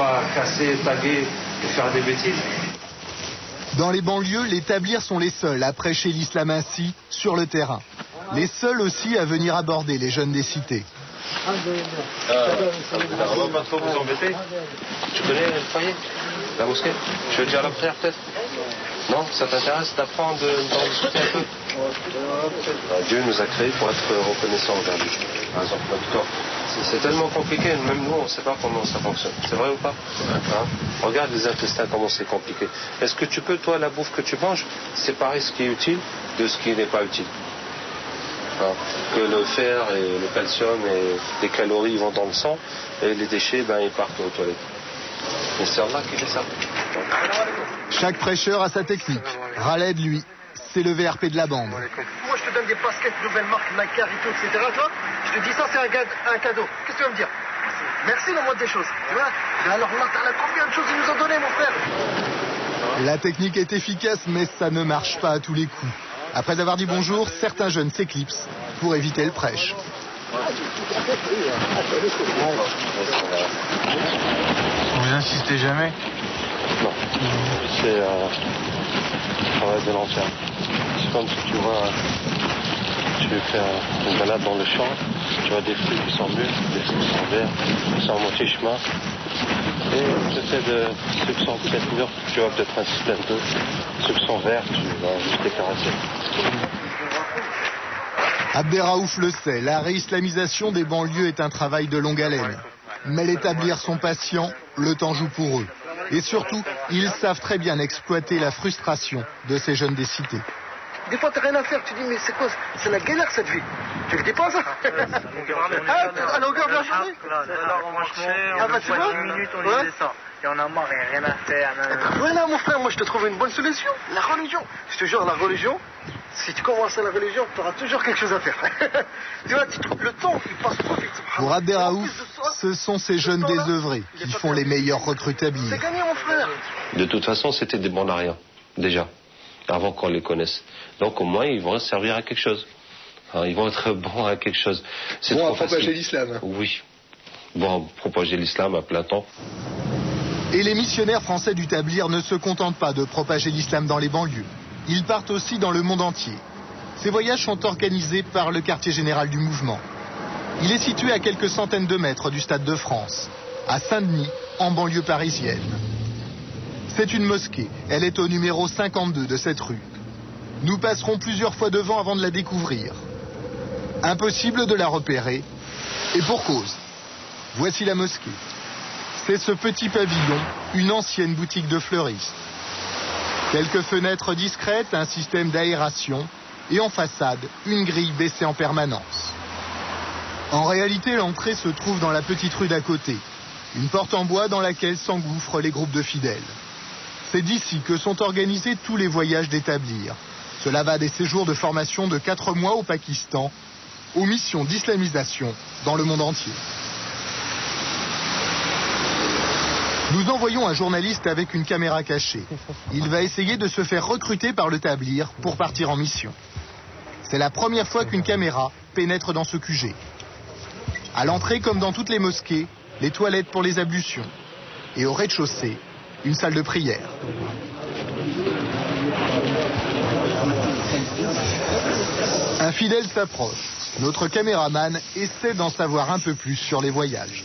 pas casser, taguer et faire des bêtises. Dans les banlieues, les tablirs sont les seuls à prêcher l'islam ainsi sur le terrain. Les seuls aussi à venir aborder les jeunes des cités. On va pas trop vous embêter. Tu connais le foyer, la mosquée? Tu veux dire la prière peut-être? Non? Ça t'intéresse d'apprendre, d'en discuter un peu? Dieu nous a créés pour être reconnaissants envers lui. Par exemple, notre corps. C'est tellement compliqué, même nous on ne sait pas comment ça fonctionne. C'est vrai ou pas? Hein? Regarde les intestins, comment c'est compliqué. Est-ce que tu peux, toi, la bouffe que tu manges, séparer ce qui est utile de ce qui n'est pas utile? Hein? Que le fer et le calcium et les calories vont dans le sang et les déchets, ils partent aux toilettes. Et c'est Allah qui fait ça. Chaque prêcheur a sa technique. Khaled, lui, c'est le VRP de la bande. Moi, je te donne des baskets nouvelle marque, Nike, Carito, etc. Tu vois, je te dis ça, c'est un cadeau. Qu'est-ce que tu vas me dire? Merci, la moindre des choses. Tu vois? Mais alors, là, combien de choses il nous a donné, mon frère? La technique est efficace, mais ça ne marche pas à tous les coups. Après avoir dit bonjour, certains jeunes s'éclipsent pour éviter le prêche. Vous insistez jamais? Non, c'est travail de l'ancien. C'est comme si tu vois, tu fais une balade dans le champ, tu vois des fruits qui sont mûrs, des fruits qui sont verts, qui sont à moitié chemin. Et tu essaies de ceux qui sont peut-être mûrs, tu vas peut-être insister un peu. Ceux qui sont verts, tu vas juste les caresser. Abderraouf le sait, la réislamisation des banlieues est un travail de longue haleine. Mais les tablirs sont patients, le temps joue pour eux. Et surtout, ils savent très bien exploiter la frustration de ces jeunes des cités. Des fois, t'as rien à faire. Tu dis, mais c'est quoi? C'est la galère, cette vie. Tu le dis pas, ça? À longueur de la journée? Franchement, 10 minutes, on disait ça. Et on a marre, il n'y a rien à faire. Voilà, mon frère, moi, je te trouve une bonne solution. La religion. Je te jure, la religion, si tu commences à la religion, tu auras toujours quelque chose à faire. Tu vois, tu trouves le temps, il passe trop vite. Pour Abderraouf, ce sont ces jeunes désœuvrés qui font les meilleurs recrues tabliers. C'est gagné, mon frère. De toute façon, c'était des bons à rien, déjà, avant qu'on les connaisse. Donc au moins, ils vont servir à quelque chose. Hein, ils vont être bons à quelque chose. C'est bon à propager l'islam. Oui, bon à propager l'islam à plein temps. Et les missionnaires français du Tablir ne se contentent pas de propager l'islam dans les banlieues. Ils partent aussi dans le monde entier. Ces voyages sont organisés par le quartier général du mouvement. Il est situé à quelques centaines de mètres du Stade de France, à Saint-Denis, en banlieue parisienne. C'est une mosquée. Elle est au numéro 52 de cette rue. Nous passerons plusieurs fois devant avant de la découvrir. Impossible de la repérer. Et pour cause. Voici la mosquée. C'est ce petit pavillon, une ancienne boutique de fleuristes. Quelques fenêtres discrètes, un système d'aération et en façade, une grille baissée en permanence. En réalité, l'entrée se trouve dans la petite rue d'à côté. Une porte en bois dans laquelle s'engouffrent les groupes de fidèles. C'est d'ici que sont organisés tous les voyages d'établir. Cela va des séjours de formation de 4 mois au Pakistan, aux missions d'islamisation dans le monde entier. Nous envoyons un journaliste avec une caméra cachée. Il va essayer de se faire recruter par le Tablir pour partir en mission. C'est la première fois qu'une caméra pénètre dans ce QG. À l'entrée, comme dans toutes les mosquées, les toilettes pour les ablutions. Et au rez-de-chaussée, une salle de prière. Un fidèle s'approche. Notre caméraman essaie d'en savoir un peu plus sur les voyages.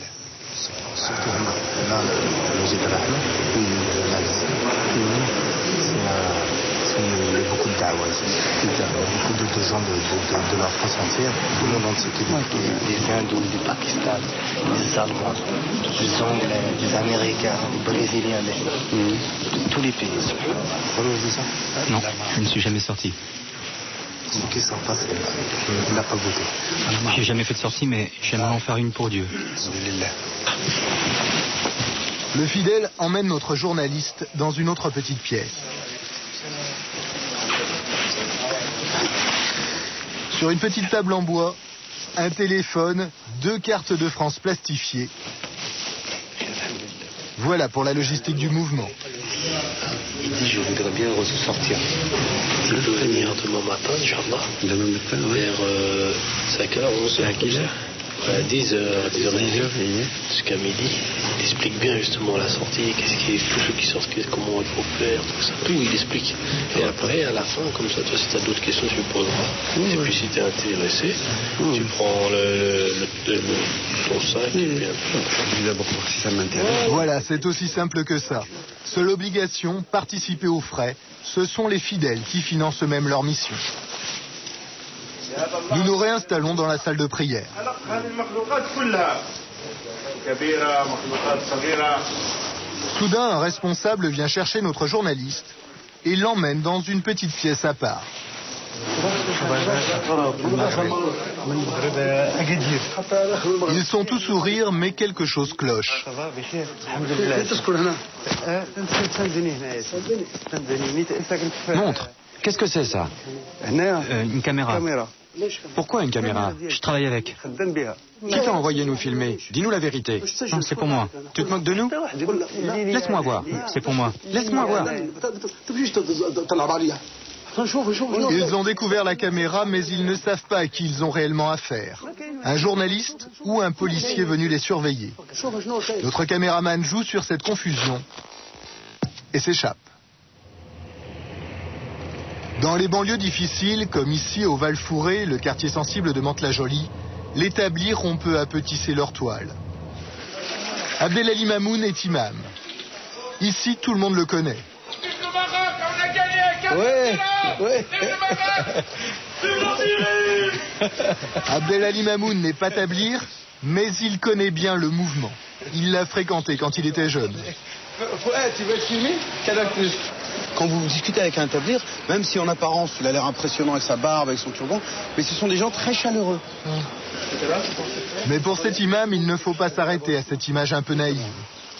Beaucoup de dawa ici, beaucoup de gens de la France entière, tout le monde entier, des Hindous, du Pakistan, des Allemands, des Anglais, des Américains, des Brésiliens, de tous les pays. Non, je ne suis jamais sorti. Ce qui est sympa, c'est qu'il n'a pas goûté. J'ai jamais fait de sortie, mais j'aimerais en faire une pour Dieu. Le fidèle emmène notre journaliste dans une autre petite pièce. Sur une petite table en bois, un téléphone, 2 cartes de France plastifiées. Voilà pour la logistique du mouvement. Il dit je voudrais bien ressortir. Il peut venir demain matin, Inch'Allah. Demain matin, oui. Vers 5h, 11h. À quelle heure? À 10h, jusqu'à midi. Il explique bien justement la sortie, tous ceux qui sortent, comment il faut faire, tout ça. Tout, il explique. Et après, à la fin, comme ça, toi, si tu as d'autres questions, tu me poseras. Et puis, si tu es intéressé, tu prends ton sac et puis d'abord voir si ça m'intéresse. Voilà, c'est aussi simple que ça. Seule obligation, participer aux frais. Ce sont les fidèles qui financent eux-mêmes leur mission. Nous nous réinstallons dans la salle de prière. Soudain, un responsable vient chercher notre journaliste et l'emmène dans une petite pièce à part. Ils sont tous sourires, mais quelque chose cloche. Montre. Qu'est-ce que c'est ça? Une caméra. Pourquoi une caméra? Je travaille avec. Qui t'a envoyé nous filmer? Dis-nous la vérité. Non, c'est pour moi. Tu te moques de nous? Laisse-moi voir. C'est pour moi. Laisse-moi voir. Ils ont découvert la caméra, mais ils ne savent pas à qui ils ont réellement affaire. Un journaliste ou un policier venu les surveiller. Notre caméraman joue sur cette confusion et s'échappe. Dans les banlieues difficiles, comme ici au Val-Fouré, le quartier sensible de Mantes-la-Jolie, les tablirs ont peu à peu tissé leur toile. Abdelali Mamoun est imam. Ici, tout le monde le connaît. Ouais. Abdelali Mamoun n'est pas tablir, mais il connaît bien le mouvement. Il l'a fréquenté quand il était jeune. Tu veux être filmé? Quand vous discutez avec un tablir, même si en apparence il a l'air impressionnant avec sa barbe, avec son turban, mais ce sont des gens très chaleureux. Mais pour cet imam, il ne faut pas s'arrêter à cette image un peu naïve.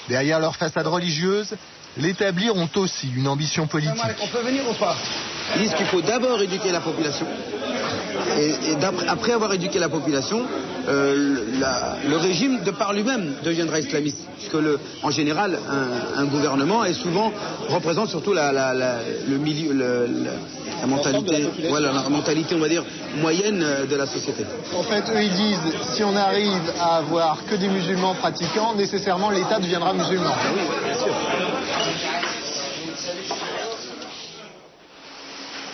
Derrière leur façade religieuse, les tablirs ont aussi une ambition politique. On peut venir ou pas? Ils disent qu'il faut d'abord éduquer la population. Et après avoir éduqué la population, le régime, de par lui-même, deviendra islamiste. Puisque en général, un gouvernement représente surtout le milieu, la mentalité, voilà, la mentalité, on va dire, moyenne de la société. En fait, eux, ils disent, si on arrive à avoir que des musulmans pratiquants, nécessairement l'État deviendra musulman. Ah oui, bien sûr.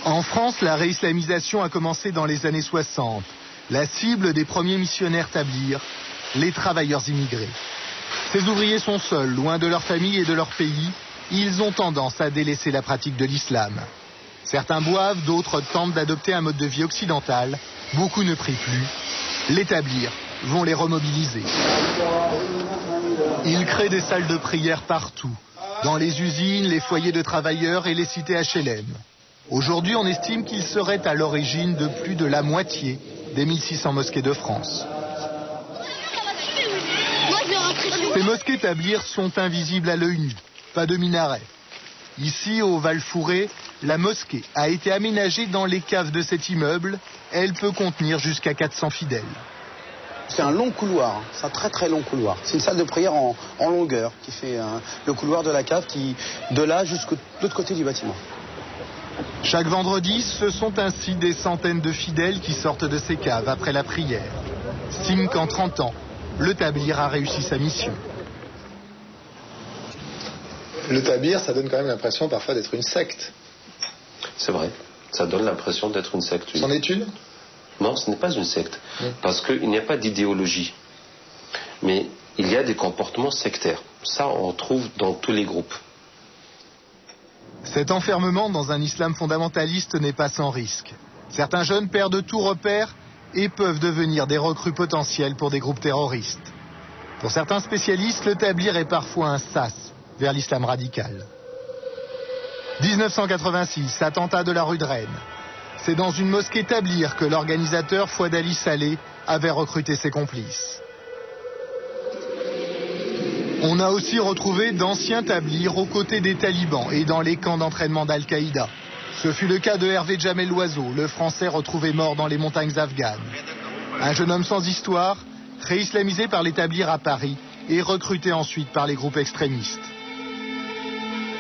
En France, la réislamisation a commencé dans les années 60. La cible des premiers missionnaires tablirs, les travailleurs immigrés. Ces ouvriers sont seuls, loin de leur famille et de leur pays. Ils ont tendance à délaisser la pratique de l'islam. Certains boivent, d'autres tentent d'adopter un mode de vie occidental. Beaucoup ne prient plus. Les tablirs vont les remobiliser. Ils créent des salles de prière partout, dans les usines, les foyers de travailleurs et les cités HLM. Aujourd'hui, on estime qu'ils seraient à l'origine de plus de la moitié des 1600 mosquées de France. Ces mosquées tablirs sont invisibles à l'œil nu, pas de minaret. Ici, au Val-Fouré, la mosquée a été aménagée dans les caves de cet immeuble. Elle peut contenir jusqu'à 400 fidèles. C'est un long couloir, c'est un très très long couloir. C'est une salle de prière en longueur qui fait le couloir de la cave qui, de là jusqu'au l'autre côté du bâtiment. Chaque vendredi, ce sont ainsi des centaines de fidèles qui sortent de ces caves après la prière. Signe qu'en 30 ans, le tablir a réussi sa mission. Le tablir, ça donne quand même l'impression parfois d'être une secte. C'est vrai, ça donne l'impression d'être une secte. C'en est une? Non, ce n'est pas une secte, parce qu'il n'y a pas d'idéologie. Mais il y a des comportements sectaires. Ça, on trouve dans tous les groupes. Cet enfermement dans un islam fondamentaliste n'est pas sans risque. Certains jeunes perdent tout repère et peuvent devenir des recrues potentielles pour des groupes terroristes. Pour certains spécialistes, le tablir est parfois un sas vers l'islam radical. 1986, attentat de la rue de Rennes. C'est dans une mosquée tablir que l'organisateur Fouad Ali Saleh avait recruté ses complices. On a aussi retrouvé d'anciens tablirs aux côtés des talibans et dans les camps d'entraînement d'Al-Qaïda. Ce fut le cas de Hervé Jamel Loiseau, le Français retrouvé mort dans les montagnes afghanes. Un jeune homme sans histoire, réislamisé par les tablirs à Paris et recruté ensuite par les groupes extrémistes.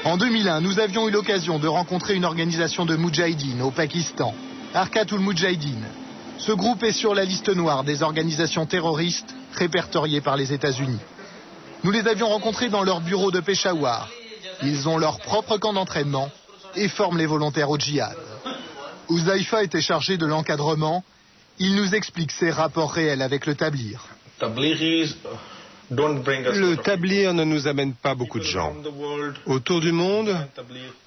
En 2001, nous avions eu l'occasion de rencontrer une organisation de Moudjahidine au Pakistan, Harkatul Moudjahidine. Ce groupe est sur la liste noire des organisations terroristes répertoriées par les États-Unis. Nous les avions rencontrés dans leur bureau de Peshawar. Ils ont leur propre camp d'entraînement et forment les volontaires au djihad. Huzaifa était chargé de l'encadrement. Il nous explique ses rapports réels avec le tablir. Le tablir ne nous amène pas beaucoup de gens. Autour du monde,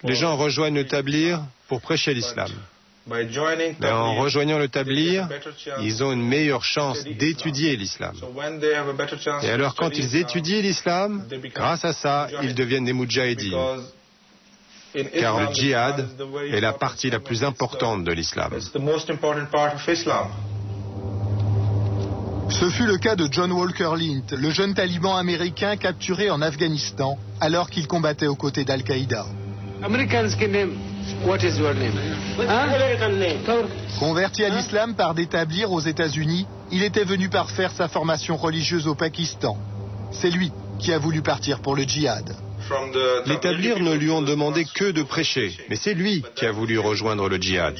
les gens rejoignent le tablir pour prêcher l'islam. Mais en rejoignant le tablir, ils ont une meilleure chance d'étudier l'islam. Et alors quand ils étudient l'islam, grâce à ça, ils deviennent des moudjahidines. Car le djihad est la partie la plus importante de l'islam. Ce fut le cas de John Walker Lint, le jeune taliban américain capturé en Afghanistan alors qu'il combattait aux côtés d'Al-Qaïda. Converti à l'islam par des tablirs aux États-Unis, il était venu parfaire sa formation religieuse au Pakistan. C'est lui qui a voulu partir pour le djihad. Les tablirs ne lui ont demandé que de prêcher, mais c'est lui qui a voulu rejoindre le djihad.